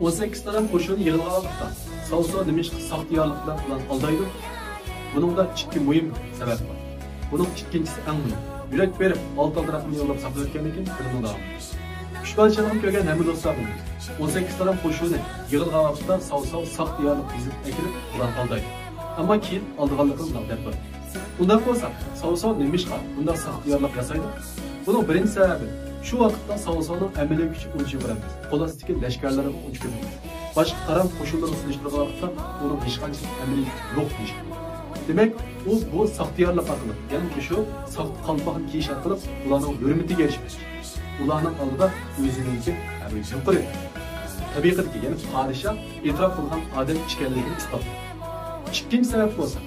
18 taraf qo'shini yig'ilgan vaqtda Sauso Nimishq saxtiyarlik bilan aldaydi. Buningda ikki muhim sabab bor. Buning ikkinchisi eng muhim. Yurak berib, oltin tarafni yo'llab saqlayotganligin filmda. Ushbanchilik ko'rgan hamma do'stlar 18 taraf qo'shini yig'ilgan vaqtda Sauso saxtiyarlik yuzib ekilib ular aldaydi. Ammo keyin oldiganligini bilib bor. Undan bo'lsa, Sauso Nimishqqa bunday saxtiyarlik yasaydi. Buning birinchi sababi şu vaqtda Sausoning amaliy kuchi uncha bo'ladi. Qo'lastiki lashkarlari uncha ko'p. Boshqa taraf qo'shinlarni silishtirgan vaqtda uning hech qanday amaliy yo'q deyish. Demak, u bu saxtiyarlik orqali, ya'ni shu saxt qalpoqni kiyish orqali ularning hurmatiga erishmoqchi. Ularning oldida o'zininki yuqori tabiatga, ya'ni podshoh e'tirof qilgan odam ekanligini isbotlaydi. Ikkinchi sabab bo'lsa,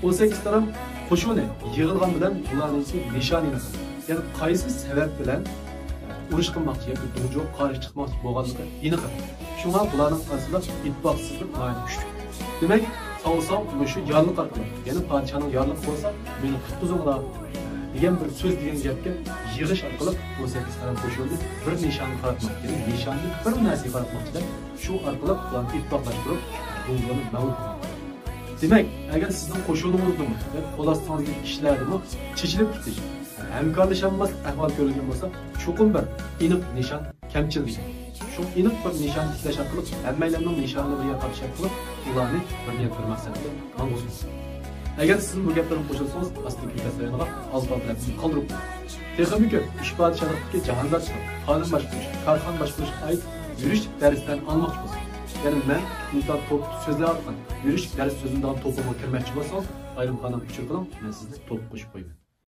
18 taraf qo'shini yig'ilgan bilan ularning nishonini, ya'ni qaysi sabab bilan urush qilmoqchi yoki do'jo qarshi chiqmoqchi bo'lganligi aniq. Shunga bularning aslida ittifoqsizlik kuchli. Demak, Sauso shu yorliq orqali, ya'ni podshohning yorliq bo'lsa, meni tutqizinglar degan bir so'z degan gapga yig'ish orqali 18 taraf qo'shini bir nishonni qaratmoqchi, ya'ni nishonni bir narsaga qaratmoqchilar. Shu orqali ularni ittifoqlashtirib, do'joni mavjud. Demak, agar sizning qo'shiningizni qo'l ostidagi ishlarni chechilib ketish, hamkorlashamas ahvol ko'rilgan bo'lsa, cho'qim bir aniq nishon kamchilik. Shu aniq bir nishon tiklash orqali hammalarning nishonini bir yo'qotish orqali ularni bir niyat bir maqsadga mang'uz. Agar siz bu gaplarni qo'shilsangiz, astiki tasavvurga albatta qoldirib texnik ish podshohlikka jahondash, xodim boshqarish, korxona boshqarish ayt yurish darsidan olmoqchi bo'lsangiz, ya'ni men bunday to'p so'zlayotgan yurish dars so'zidan to'pga kirmoqchi bo'lsangiz, ayrim qanday uchur qiling, men sizni to'p qo'shib qo'yaman.